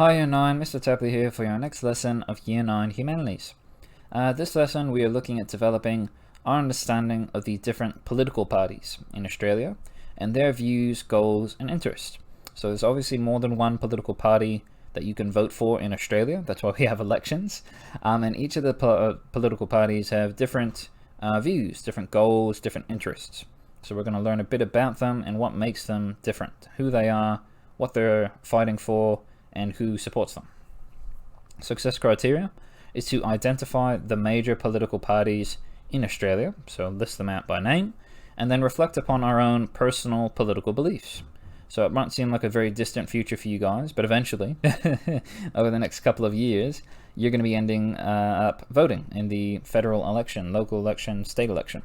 Hi Year 9, Mr. Tapley here for your next lesson of Year 9 Humanities. This lesson we are looking at developing our understanding of the different political parties in Australia and their views, goals and interests. So there's obviously more than one political party that you can vote for in Australia. That's why we have elections. And each of the political parties have different views, different goals, different interests. So we're going to learn a bit about them and what makes them different, who they are, what they're fighting for, and who supports them. Success criteria is to identify the major political parties in Australia, so list them out by name, and then reflect upon our own personal political beliefs. So it might seem like a very distant future for you guys, but eventually, over the next couple of years, you're going to be ending up voting in the federal election, local election, state election.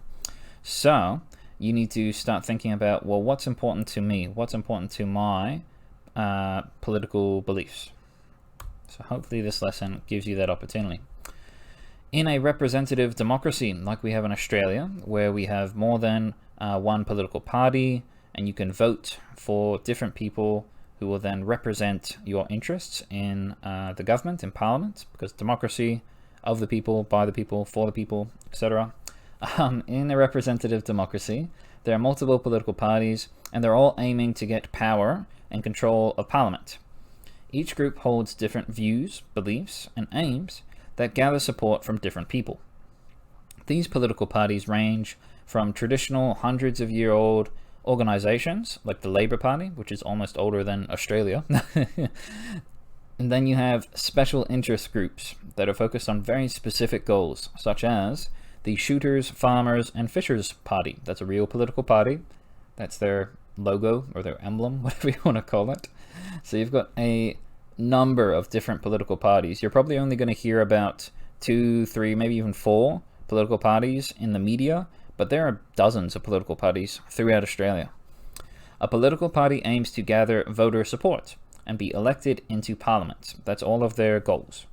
So you need to start thinking about, well, what's important to me? What's important to my political beliefs? So hopefully this lesson gives you that opportunity. In a representative democracy like we have in Australia, where we have more than one political party and you can vote for different people who will then represent your interests in the government, in parliament, because democracy, of the people, by the people, for the people, etc. In a representative democracy, there are multiple political parties and they're all aiming to get power and control of Parliament. Each group holds different views, beliefs, and aims that gather support from different people. These political parties range from traditional hundreds-of-year-old organizations, like the Labour Party, which is almost older than Australia. And then you have special interest groups that are focused on very specific goals, such as the Shooters, Farmers, and Fishers Party. That's a real political party. That's their logo or their emblem, whatever you want to call it. So you've got a number of different political parties. You're probably only going to hear about 2, 3, maybe even 4 political parties in the media, but there are dozens of political parties throughout Australia. A political party aims to gather voter support and be elected into Parliament. That's all of their goals.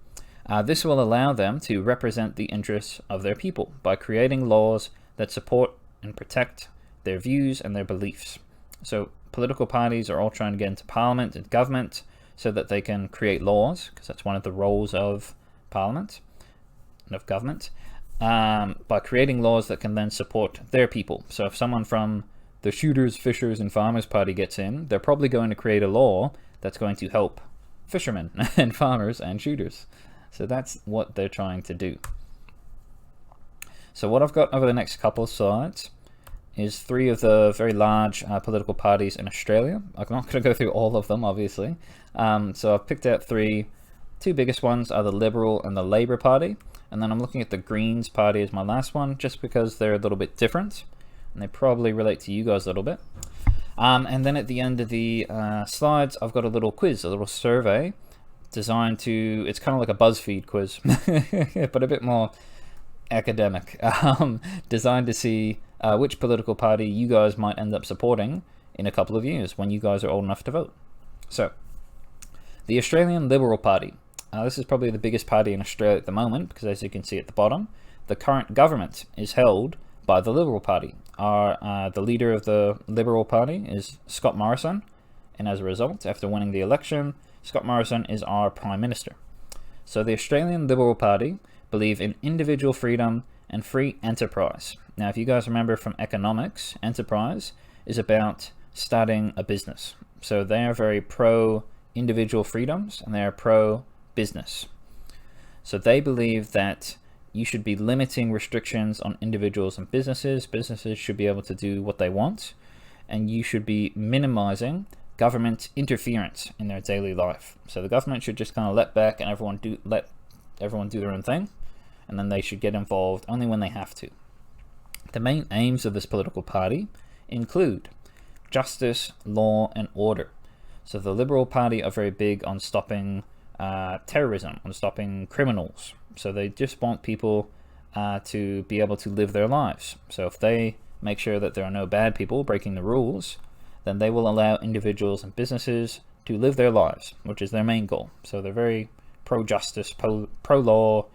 This will allow them to represent the interests of their people by creating laws that support and protect their views and their beliefs. So political parties are all trying to get into Parliament and government so that they can create laws, because that's one of the roles of Parliament and of government, by creating laws that can then support their people. So if someone from the Shooters, Fishers, and Farmers Party gets in, they're probably going to create a law that's going to help fishermen and farmers and shooters. So that's what they're trying to do. So what I've got over the next couple of slides is 3 of the very large political parties in Australia. I'm not going to go through all of them, obviously. So I've picked out 3. 2 biggest ones are the Liberal and the Labour Party. And then I'm looking at the Greens Party as my last one, just because they're a little bit different. And they probably relate to you guys a little bit. And then at the end of the slides, I've got a little quiz, a little survey designed to, it's kind of like a BuzzFeed quiz, but a bit more academic, designed to see which political party you guys might end up supporting in a couple of years when you guys are old enough to vote. So, the Australian Liberal Party. This is probably the biggest party in Australia at the moment, because as you can see at the bottom, the current government is held by the Liberal Party. The leader of the Liberal Party is Scott Morrison, and as a result, after winning the election, Scott Morrison is our Prime Minister. So the Australian Liberal Party believe in individual freedom and free enterprise. Now, if you guys remember from economics, enterprise is about starting a business. So they are very pro-individual freedoms and they are pro-business. So they believe that you should be limiting restrictions on individuals and businesses. Businesses should be able to do what they want, and you should be minimizing government interference in their daily life. So the government should just kind of let back and let everyone do their own thing, and then they should get involved only when they have to. The main aims of this political party include justice, law, and order. So the Liberal Party are very big on stopping terrorism, on stopping criminals. So they just want people to be able to live their lives. So if they make sure that there are no bad people breaking the rules, then they will allow individuals and businesses to live their lives, which is their main goal. So they're very pro-justice, pro-law,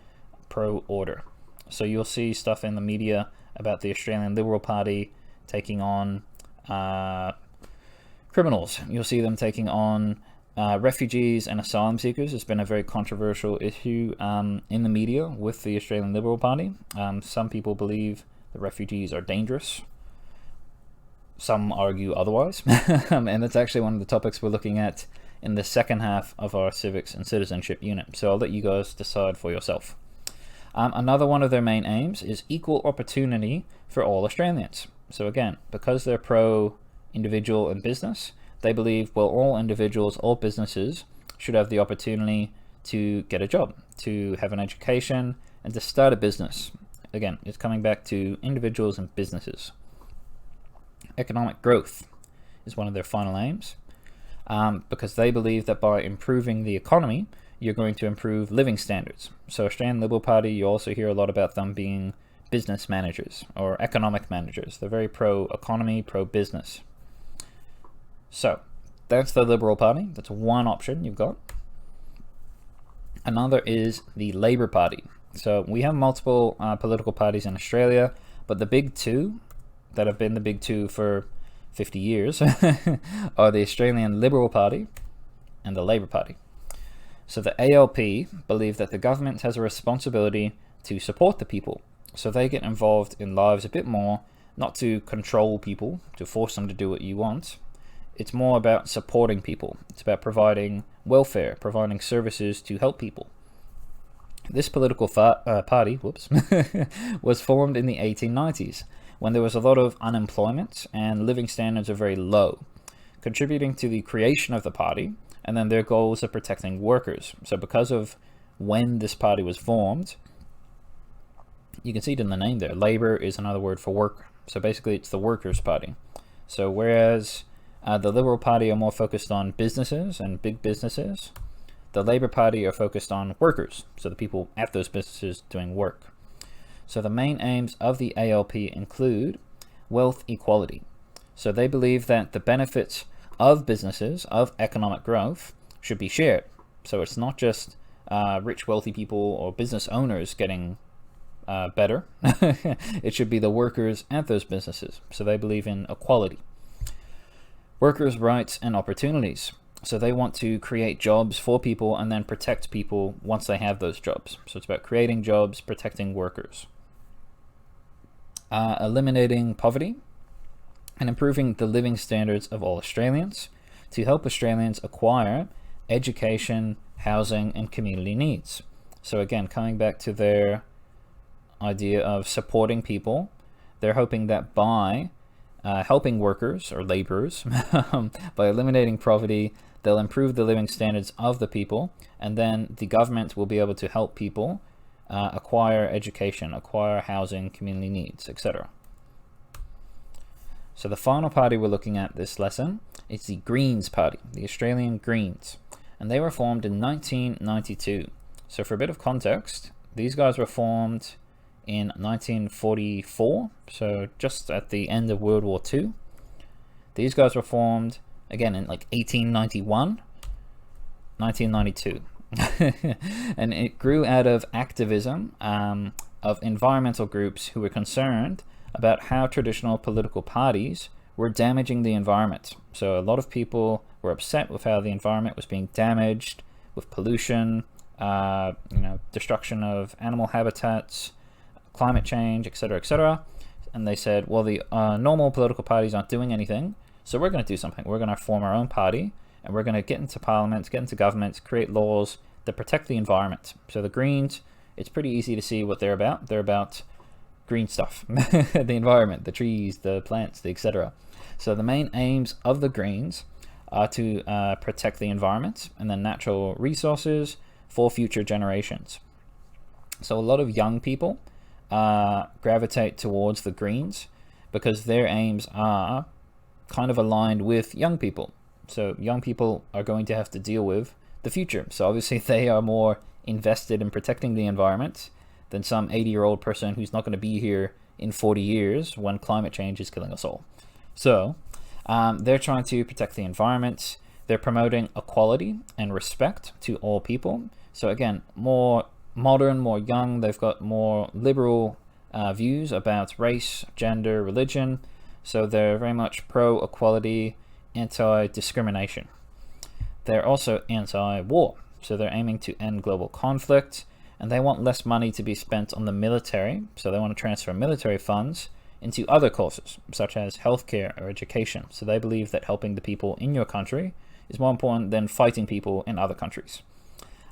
pro-order. So you'll see stuff in the media about the Australian Liberal Party taking on criminals. You'll see them taking on Refugees and asylum seekers has been a very controversial issue in the media with the Australian Liberal Party. Some people believe that refugees are dangerous. Some argue otherwise. And that's actually one of the topics we're looking at in the second half of our civics and citizenship unit. So I'll let you guys decide for yourself. Another one of their main aims is equal opportunity for all Australians. So again, because they're pro-individual and business, they believe, well, all individuals, all businesses should have the opportunity to get a job, to have an education, and to start a business. Again, it's coming back to individuals and businesses. Economic growth is one of their final aims, because they believe that by improving the economy, you're going to improve living standards. So Australian Liberal Party, you also hear a lot about them being business managers or economic managers. They're very pro-economy, pro-business. So that's the Liberal Party. That's one option you've got. Another is the Labor Party. So we have multiple political parties in Australia, but the big two that have been the big two for 50 years are the Australian Liberal Party and the Labor Party. So the ALP believe that the government has a responsibility to support the people. So they get involved in lives a bit more, not to control people, to force them to do what you want. It's more about supporting people. It's about providing welfare, providing services to help people. This political party was formed in the 1890s, when there was a lot of unemployment and living standards are very low, contributing to the creation of the party, and then their goals of protecting workers. So because of when this party was formed, you can see it in the name there. Labor is another word for work. So basically it's the workers' party. So whereas the Liberal Party are more focused on businesses and big businesses, the Labor Party are focused on workers, so the people at those businesses doing work. So the main aims of the ALP include wealth equality. So they believe that the benefits of businesses, of economic growth, should be shared. So it's not just rich, wealthy people or business owners getting better. It should be the workers at those businesses. So they believe in equality. Workers' rights and opportunities. So they want to create jobs for people and then protect people once they have those jobs. So it's about creating jobs, protecting workers. Eliminating poverty and improving the living standards of all Australians to help Australians acquire education, housing, and community needs. So again, coming back to their idea of supporting people, they're hoping that by helping workers or laborers, by eliminating poverty, they'll improve the living standards of the people, and then the government will be able to help people acquire education, acquire housing, community needs, etc. So the final party we're looking at this lesson is the Greens Party, the Australian Greens, and they were formed in 1992. So for a bit of context, these guys were formed in 1944, so just at the end of World War II. These guys were formed again in like 1891, 1992. And it grew out of activism of environmental groups who were concerned about how traditional political parties were damaging the environment. So a lot of people were upset with how the environment was being damaged with pollution, destruction of animal habitats, climate change, etc., etc. And they said, well, the normal political parties aren't doing anything, so we're going to do something. We're going to form our own party, and we're going to get into parliament, get into government, create laws that protect the environment. So the Greens, it's pretty easy to see what they're about. They're about green stuff, the environment, the trees, the plants, the etc. So the main aims of the Greens are to protect the environment and the natural resources for future generations. So a lot of young people gravitate towards the Greens because their aims are kind of aligned with young people. So young people are going to have to deal with the future. So obviously they are more invested in protecting the environment than some 80-year-old person who's not going to be here in 40 years when climate change is killing us all. So they're trying to protect the environment. They're promoting equality and respect to all people. So again, more modern, more young. They've got more liberal views about race, gender, religion. So they're very much pro-equality, anti-discrimination. they're also anti-war. So they're aiming to end global conflict, and they want less money to be spent on the military. So they want to transfer military funds into other causes, such as healthcare or education. So they believe that helping the people in your country is more important than fighting people in other countries.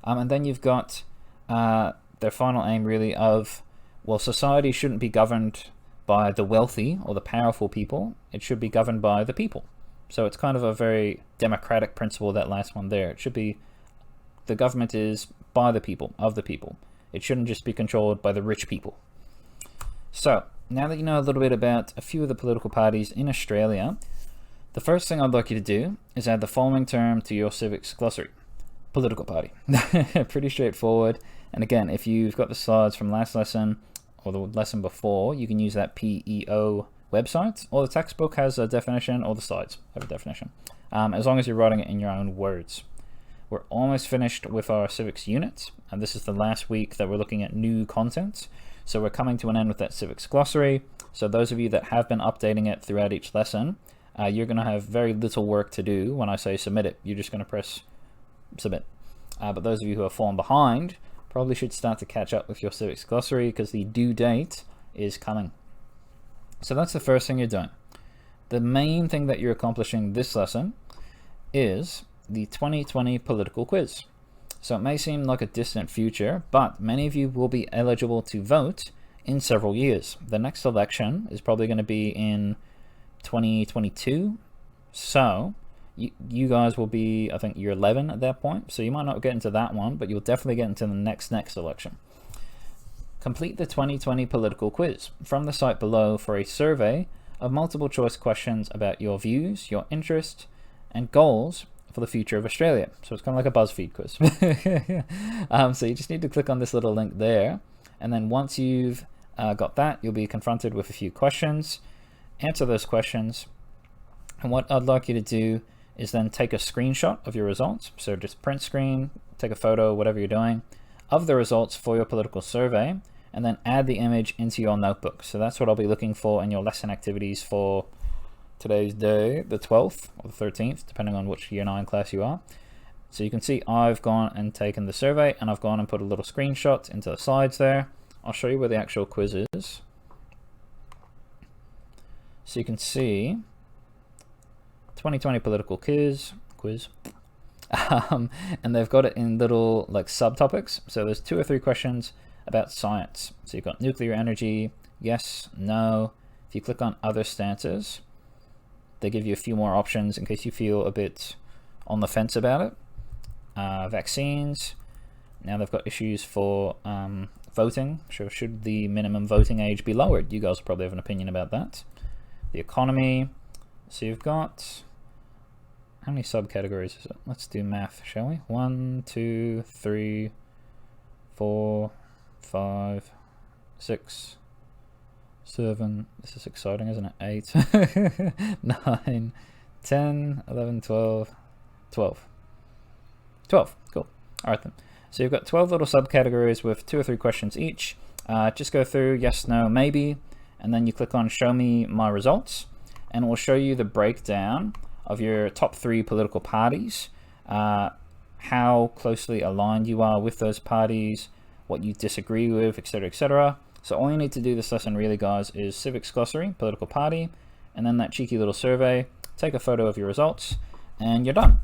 And then you've got their final aim really of, well, society shouldn't be governed by the wealthy or the powerful people. It should be governed by the people. So it's kind of a very democratic principle, that last one there. It should be, the government is by the people, of the people. It shouldn't just be controlled by the rich people. So now that you know a little bit about a few of the political parties in Australia, the first thing I'd like you to do is add the following term to your civics glossary. Political party. Pretty straightforward. And again, if you've got the slides from last lesson or the lesson before, you can use that PEO website, or the textbook has a definition, or the slides have a definition, as long as you're writing it in your own words. We're almost finished with our civics unit, and this is the last week that we're looking at new content. So we're coming to an end with that civics glossary. So those of you that have been updating it throughout each lesson, you're going to have very little work to do when I say submit it. You're just going to press submit. But those of you who have fallen behind probably should start to catch up with your civics glossary, because the due date is coming. So that's the first thing you're doing. The main thing that you're accomplishing this lesson is the 2020 political quiz. So it may seem like a distant future, but many of you will be eligible to vote in several years. The next election is probably going to be in 2022. So you guys will be, I think, year 11 at that point. So you might not get into that one, but you'll definitely get into the next election. Complete the 2020 political quiz from the site below for a survey of multiple choice questions about your views, your interests, and goals for the future of Australia. So it's kind of like a BuzzFeed quiz. So you just need to click on this little link there, and then once you've got that, you'll be confronted with a few questions. Answer those questions, and what I'd like you to do is then take a screenshot of your results. So just print screen, take a photo, whatever you're doing, of the results for your political survey, and then add the image into your notebook. So that's what I'll be looking for in your lesson activities for today's day, the 12th or the 13th, depending on which year 9 class you are. So you can see I've gone and taken the survey, and I've gone and put a little screenshot into the slides there. I'll show you where the actual quiz is. So you can see 2020 political quiz. And they've got it in little like subtopics. So there's 2 or 3 questions about science. So you've got nuclear energy, yes, no. If you click on other stances, they give you a few more options in case you feel a bit on the fence about it. Vaccines. Now they've got issues for voting. So should the minimum voting age be lowered? You guys probably have an opinion about that. The economy. So you've got, how many subcategories is it? Let's do math, shall we? 1, 2, 3, 4, 5, 6, 7. This is exciting, isn't it? 8, 9, 10, 11, 12, 12. 12, cool. All right then. So you've got 12 little subcategories with 2 or 3 questions each. Just go through yes, no, maybe, and then you click on show me my results, and it will show you the breakdown of your top 3 political parties, how closely aligned you are with those parties, what you disagree with, etc., etc. So all you need to do this lesson really, guys, is civics glossary, political party, and then that cheeky little survey, take a photo of your results, and you're done.